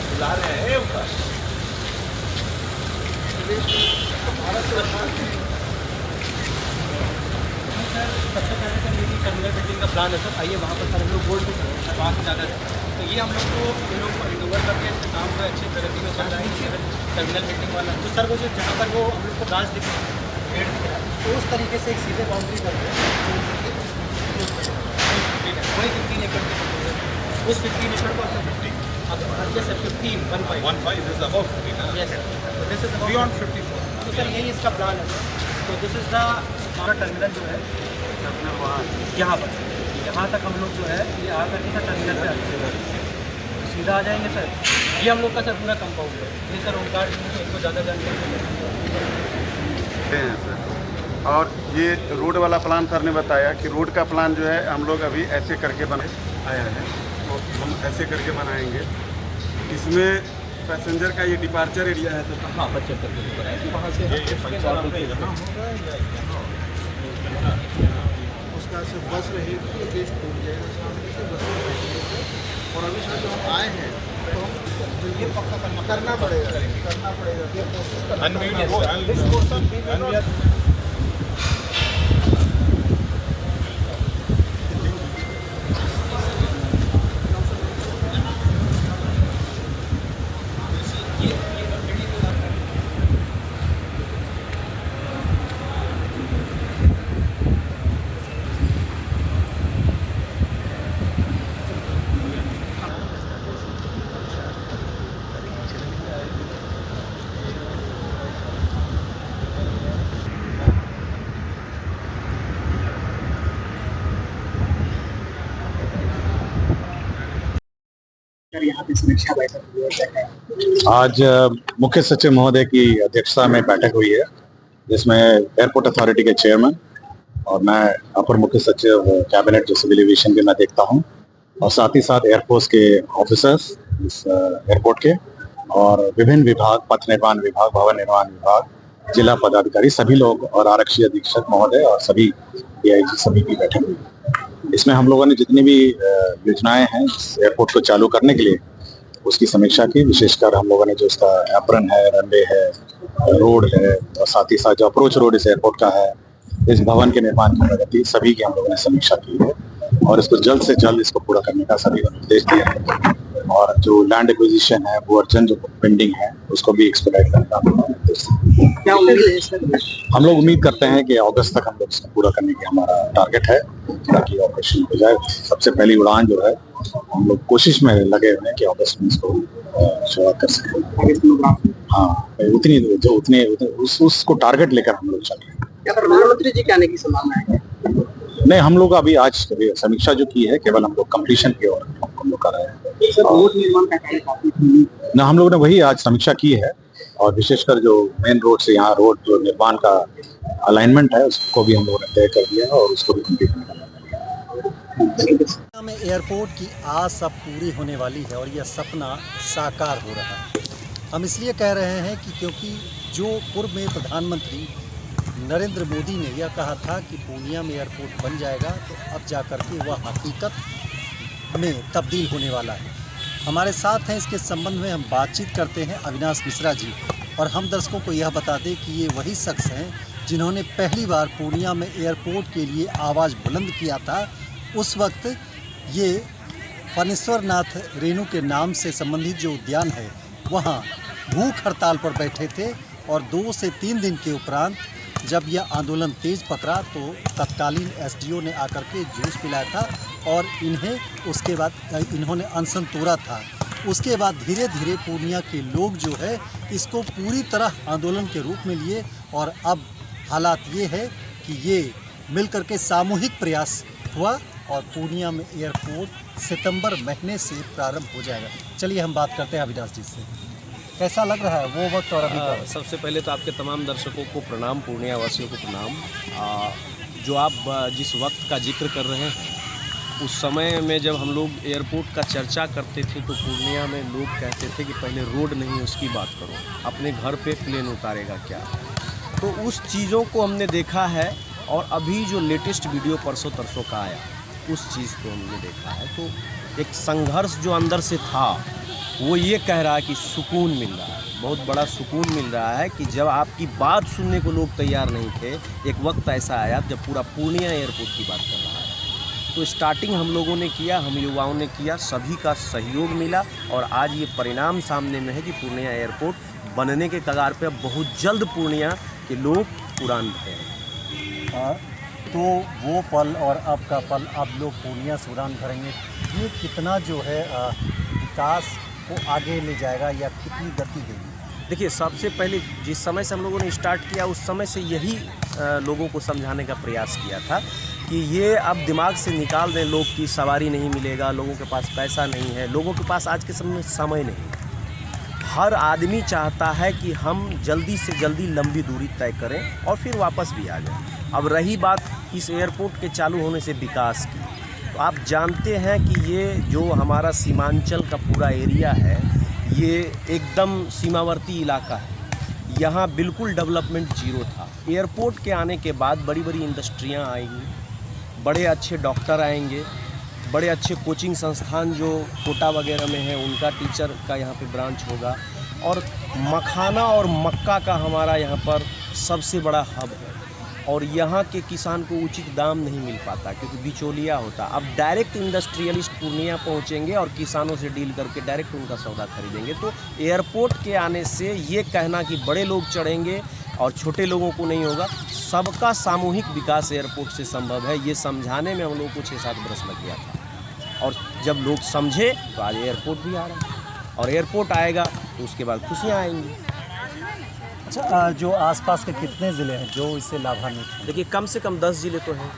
बुला रहे हैं सबसे पहले सर मेरी टर्मिनल बिल्डिंग का प्लान है सर। आइए वहाँ पर सर हम लोग बोर्ड वहाँ से ज़्यादा है तो ये हम लोग को इन लोग को हैंडओवर करके इसके काम को अच्छी प्रगति में चल रहा है टर्मिनल बिल्डिंग वाला। तो सर वो जो जहाँ पर वो हम लोग को ब्रांच दिख रहा है पेड़ दिख रहा है तो उस तरीके से एक सीधे बाउंड्री करके वही 15 एकड़ के उस 15 एकड़ को अपना 50 sir 15 is above 15 yes so this is beyond 54 तो सर यही इसका प्लान है तो दिस इज द हमारा टर्मिनल जो है अपना वहाँ यहाँ तक हम लोग जो है ये आ करके सर टर्मिनल पे आएंगे सीधा आ जाएंगे सर। ये हम लोग का सर पूरा कंपाउंड है ये सर ओमकार इनको ज़्यादा जानकारी हैं सर। और ये रोड वाला प्लान सर ने बताया कि रोड का प्लान जो है हम लोग अभी ऐसे करके बना आया है तो हम ऐसे करके बनाएंगे। इसमें पैसेंजर का ये डिपार्चर एरिया है सर। हाँ बच्चे वहाँ से उसका से बस रहेगी गेट टूट जाएगा सामने से बस रहेगी और अभी से जो हम आए हैं तो हम ये पक्का करना पड़ेगा ये कोशिश करना यहाँ पे समीक्षा बैठक हुई है। आज मुख्य सचिव महोदय की अध्यक्षता में बैठक हुई है जिसमें एयरपोर्ट अथॉरिटी के चेयरमैन और मैं अपर मुख्य सचिव कैबिनेट जो सिविल एविएशन के मैं देखता हूँ और साथ ही साथ एयरफोर्स के ऑफिसर्स इस एयरपोर्ट के और विभिन्न विभाग पथ निर्माण विभाग भवन निर्माण विभाग जिला पदाधिकारी सभी लोग और आरक्षी अधीक्षक महोदय और सभी डीआईजी सभी की बैठक हुई। इसमें हम लोगों ने जितनी भी योजनाएं हैं एयरपोर्ट को चालू करने के लिए उसकी समीक्षा की। विशेषकर हम लोगों ने जो इसका एप्रन है रनवे है रोड है और साथ ही साथ जो अप्रोच रोड इस एयरपोर्ट का है इस भवन के निर्माण की प्रगति सभी की हम लोगों ने समीक्षा की है और इसको जल्द से जल्द इसको पूरा करने का सभी को निर्देश दिया है और जो लैंड एक्विजिशन है वो अर्जन जो पेंडिंग है उसको भी एक्सपेडाइट करने का निर्देश दिया। हम लोग उम्मीद करते हैं कि अगस्त तक हम लोग इसको पूरा करने की हमारा टारगेट है ताकि ऑपरेशन हो जाए। सबसे पहली उड़ान जो है हम लोग कोशिश में लगे हुए हैं कि अगस्त में इसको शुरुआत कर सकें। हाँ उतने उसको टारगेट लेकर हम लोग चल रहे हैं। क्या प्रधानमंत्री जी के आने की संभावना है? नहीं हम लोग अभी आज समीक्षा जो की है केवल हम लोग कंप्लीशन की ओर हम लोग कर रहे हैं। रोड निर्माण का कार्य ना हम लोग ने वही आज समीक्षा की है और विशेषकर जो मेन रोड से यहाँ रोड जो निर्माण का अलाइनमेंट है उसको भी हम लोगों ने तय कर दिया है और उसको भी कंप्लीट करना में एयरपोर्ट की आस अब पूरी होने वाली है और यह सपना साकार हो रहा है। हम इसलिए कह रहे हैं कि क्योंकि जो पूर्व में प्रधानमंत्री नरेंद्र मोदी ने यह कहा था कि पूर्णिया में एयरपोर्ट बन जाएगा तो अब जाकर के वह हकीकत में तब्दील होने वाला है। हमारे साथ हैं इसके संबंध में हम बातचीत करते हैं अविनाश मिश्रा जी और हम दर्शकों को यह बता दें कि ये वही शख्स हैं जिन्होंने पहली बार पूर्णिया में एयरपोर्ट के लिए आवाज़ बुलंद किया था। उस वक्त ये फणेश्वर नाथ रेणु के नाम से संबंधित जो उद्यान है वहाँ भूख हड़ताल पर बैठे थे और 2 से 3 दिन के उपरांत जब यह आंदोलन तेज पकड़ा तो तत्कालीन एसडीओ ने आकर के जूस पिलाया था और इन्हें उसके बाद इन्होंने अनशन तोड़ा था। उसके बाद धीरे धीरे पूर्णिया के लोग जो है इसको पूरी तरह आंदोलन के रूप में लिए और अब हालात ये है कि ये मिलकर के सामूहिक प्रयास हुआ और पूर्णिया में एयरपोर्ट सितंबर महीने से प्रारंभ हो जाएगा। चलिए हम बात करते हैं अविनाश जी से, कैसा लग रहा है वो वक्त और अभी का? सबसे पहले तो आपके तमाम दर्शकों को प्रणाम, पूर्णिया वासियों को प्रणाम। जो आप जिस वक्त का जिक्र कर रहे हैं उस समय में जब हम लोग एयरपोर्ट का चर्चा करते थे तो पूर्णिया में लोग कहते थे कि पहले रोड नहीं उसकी बात करो, अपने घर पे प्लेन उतारेगा क्या। तो तो उस चीज़ों को हमने देखा है और अभी जो लेटेस्ट वीडियो परसों तरसों का आया उस चीज़ को हमने देखा है। तो एक संघर्ष जो अंदर से था वो ये कह रहा है कि सुकून मिल रहा है, बहुत बड़ा सुकून मिल रहा है कि जब आपकी बात सुनने को लोग तैयार नहीं थे, एक वक्त ऐसा आया जब पूरा पूर्णिया एयरपोर्ट की बात कर रहा है। तो स्टार्टिंग हम लोगों ने किया, हम युवाओं ने किया, सभी का सहयोग मिला और आज ये परिणाम सामने में है कि पूर्णिया एयरपोर्ट बनने के कगार पे अब बहुत जल्द पूर्णिया के लोग उड़ान भरेंगे। तो वो पल और अब का पल अब लोग पूर्णिया से उड़ान भरेंगे, ये कितना जो है विकास को आगे ले जाएगा या कितनी गति देगी? देखिए, सबसे पहले जिस समय से हम लोगों ने स्टार्ट किया उस समय से यही लोगों को समझाने का प्रयास किया था कि ये अब दिमाग से निकाल दें लोग की सवारी नहीं मिलेगा, लोगों के पास पैसा नहीं है, लोगों के पास आज के समय में समय नहीं है। हर आदमी चाहता है कि हम जल्दी से जल्दी लंबी दूरी तय करें और फिर वापस भी आ जाएं। अब रही बात इस एयरपोर्ट के चालू होने से विकास की, तो आप जानते हैं कि ये जो हमारा सीमांचल का पूरा एरिया है ये एकदम सीमावर्ती इलाका है, यहाँ बिल्कुल डेवलपमेंट जीरो था। एयरपोर्ट के आने के बाद बड़ी बड़ी इंडस्ट्रियाँ आएंगी, बड़े अच्छे डॉक्टर आएंगे, बड़े अच्छे कोचिंग संस्थान जो कोटा वगैरह में है उनका टीचर का यहाँ पे ब्रांच होगा और मखाना और मक्का का हमारा यहाँ पर सबसे बड़ा हब है और यहाँ के किसान को उचित दाम नहीं मिल पाता क्योंकि बिचौलिया होता। अब डायरेक्ट इंडस्ट्रियलिस्ट पूर्णिया पहुँचेंगे और किसानों से डील करके डायरेक्ट उनका सौदा खरीदेंगे। तो एयरपोर्ट के आने से ये कहना कि बड़े लोग चढ़ेंगे और छोटे लोगों को नहीं होगा, सबका सामूहिक विकास एयरपोर्ट से संभव है, ये समझाने में हम लोग को 6-7 बरस लग गया था। और जब लोग समझे तो आज एयरपोर्ट भी आ रहा है और एयरपोर्ट आएगा तो उसके बाद खुशियाँ आएंगी। अच्छा, जो आसपास के कितने ज़िले हैं जो इससे लाभान्वित हैं? देखिए, कम से कम 10 ज़िले तो हैं।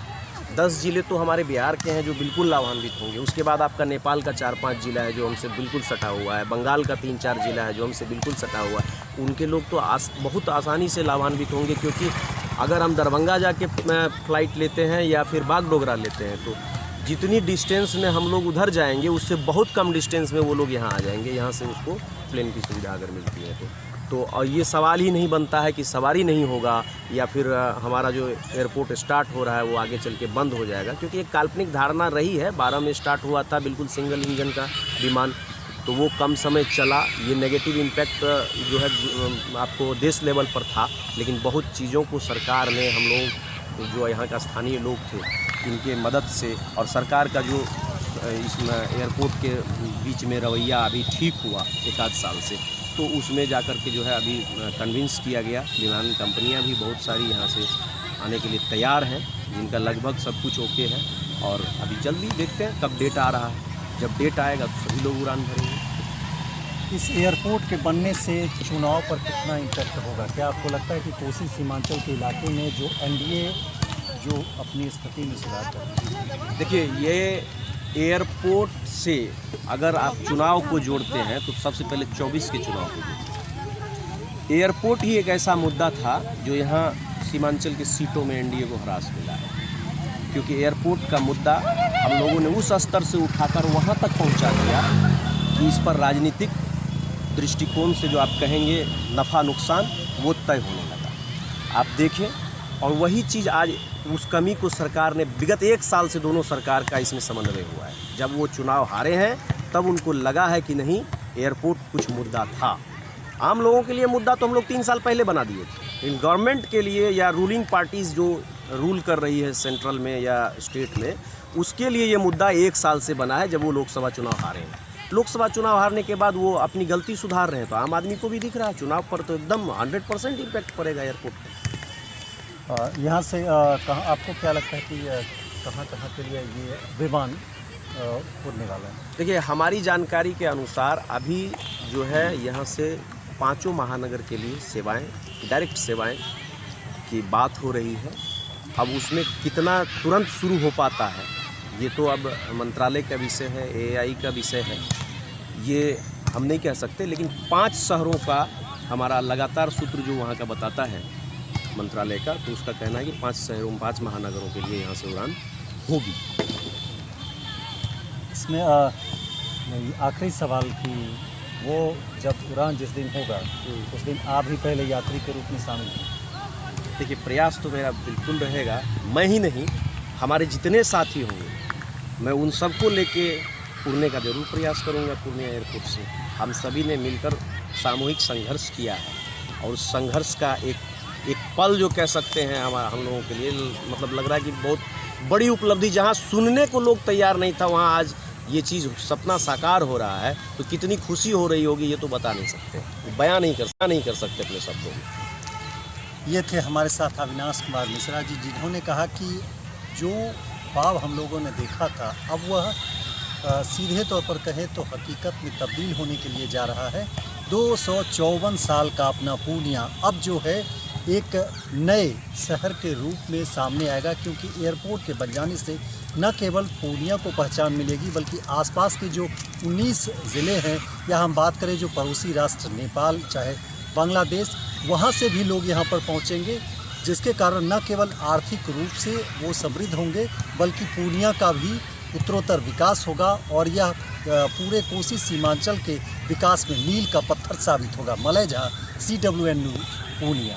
10 ज़िले तो हमारे बिहार के हैं जो बिल्कुल लाभान्वित होंगे। उसके बाद आपका नेपाल का 4-5 ज़िला है जो हमसे बिल्कुल सटा हुआ है, बंगाल का 3-4 ज़िला है जो हमसे बिल्कुल सटा हुआ है। उनके लोग तो बहुत आसानी से लाभान्वित होंगे क्योंकि अगर हम दरभंगा जाके फ़्लाइट लेते हैं या फिर बागडोगरा लेते हैं तो जितनी डिस्टेंस में हम लोग उधर जाएंगे उससे बहुत कम डिस्टेंस में वो लोग यहाँ आ जाएंगे, यहाँ से उसको प्लेन की सुविधा अगर मिलती है तो और ये सवाल ही नहीं बनता है कि सवारी नहीं होगा या फिर हमारा जो एयरपोर्ट स्टार्ट हो रहा है वो आगे चल के बंद हो जाएगा, क्योंकि एक काल्पनिक धारणा रही है। 12 में स्टार्ट हुआ था बिल्कुल सिंगल इंजन का विमान, तो वो कम समय चला। ये नेगेटिव इम्पैक्ट जो है आपको देश लेवल पर था, लेकिन बहुत चीज़ों को सरकार ने, हम लोग जो यहाँ का स्थानीय लोग थे इनके मदद से और सरकार का जो इस एयरपोर्ट के बीच में रवैया अभी ठीक हुआ 1-8 साल से, तो उसमें जाकर के जो है अभी कन्विंस किया गया। विमान कंपनियां भी बहुत सारी यहाँ से आने के लिए तैयार हैं, जिनका लगभग सब कुछ ओके है और अभी जल्दी देखते हैं कब डेट आ रहा है। जब डेट आएगा तो सभी लोग उड़ान भरेंगे। इस एयरपोर्ट के बनने से चुनाव पर कितना इम्पैक्ट होगा? क्या आपको लगता है कि कोसी सीमांचल के इलाके में जो एनडीए जो अपनी स्थिति में सुधार कर? देखिए, ये एयरपोर्ट से अगर आप चुनाव को जोड़ते हैं तो सबसे पहले 24 के चुनाव को जोड़ते हैं। एयरपोर्ट ही एक ऐसा मुद्दा था जो यहाँ सीमांचल के सीटों में एनडीए को ह्रास मिला है, क्योंकि एयरपोर्ट का मुद्दा हम लोगों ने उस स्तर से उठाकर वहाँ तक पहुँचा दिया कि इस पर राजनीतिक दृष्टिकोण से जो आप कहेंगे नफ़ा नुकसान वो तय होने लगा। आप देखें, और वही चीज़ आज उस कमी को सरकार ने विगत 1 साल से दोनों सरकार का इसमें समन्वय हुआ है। जब वो चुनाव हारे हैं तब उनको लगा है कि नहीं, एयरपोर्ट कुछ मुद्दा था। आम लोगों के लिए मुद्दा तो हम लोग 3 साल पहले बना दिए थे, लेकिन गवर्नमेंट के लिए या रूलिंग पार्टीज़ जो रूल कर रही है सेंट्रल में या स्टेट में, उसके लिए ये मुद्दा 1 साल से बना है जब वो लोकसभा चुनाव हारे हैं। लोकसभा चुनाव हारने के बाद वो अपनी गलती सुधार रहे हैं, तो आम आदमी को भी दिख रहा है चुनाव पर तो एकदम 100% इम्पैक्ट पड़ेगा एयरपोर्ट पर। यहाँ से कहाँ, आपको क्या लगता है कि कहाँ के लिए ये विमान उड़ने वाला है? देखिए, हमारी जानकारी के अनुसार अभी जो है यहाँ से 5 महानगर के लिए सेवाएं, डायरेक्ट सेवाएं की बात हो रही है। अब उसमें कितना तुरंत शुरू हो पाता है ये तो अब मंत्रालय का विषय है, एआई का विषय है, ये हम नहीं कह सकते। लेकिन 5 शहरों का हमारा लगातार सूत्र जो वहाँ का बताता है मंत्रालय का, तो उसका कहना है कि 5 शहरों, 5 महानगरों के लिए यहाँ से उड़ान होगी। इसमें आखिरी सवाल कि वो जब उड़ान जिस दिन होगा उस दिन आप भी पहले यात्री के रूप में शामिल हैं? देखिए, प्रयास तो मेरा बिल्कुल रहेगा, मैं ही नहीं, हमारे जितने साथी होंगे, मैं उन सबको लेके उड़ने का जरूर प्रयास करूंगा पूर्णिया एयरपोर्ट से। हम सभी ने मिलकर सामूहिक संघर्ष किया है और उस संघर्ष का एक पल जो कह सकते हैं हम लोगों के लिए, मतलब लग रहा है कि बहुत बड़ी उपलब्धि, जहां सुनने को लोग तैयार नहीं था वहां आज ये चीज़ सपना साकार हो रहा है, तो कितनी खुशी हो रही होगी ये तो बता नहीं सकते, बयां नहीं कर सकते अपने शब्दों में। ये थे हमारे साथ अविनाश कुमार मिश्रा जी, जिन्होंने कहा कि जो ख्वाब हम लोगों ने देखा था अब वह सीधे तौर पर कहें तो हकीकत में तब्दील होने के लिए जा रहा है। 254 साल का अपना पूर्णिया अब जो है एक नए शहर के रूप में सामने आएगा, क्योंकि एयरपोर्ट के बन जाने से न केवल पूर्णिया को पहचान मिलेगी बल्कि आसपास के जो 19 ज़िले हैं, या हम बात करें जो पड़ोसी राष्ट्र नेपाल चाहे बांग्लादेश, वहाँ से भी लोग यहाँ पर पहुँचेंगे, जिसके कारण न केवल आर्थिक रूप से वो समृद्ध होंगे बल्कि पूर्णिया का भी उत्तरोत्तर विकास होगा और यह पूरे कोसी सीमांचल के विकास में मील का पत्थर साबित होगा। Malay Jha, CWN news, Purnia.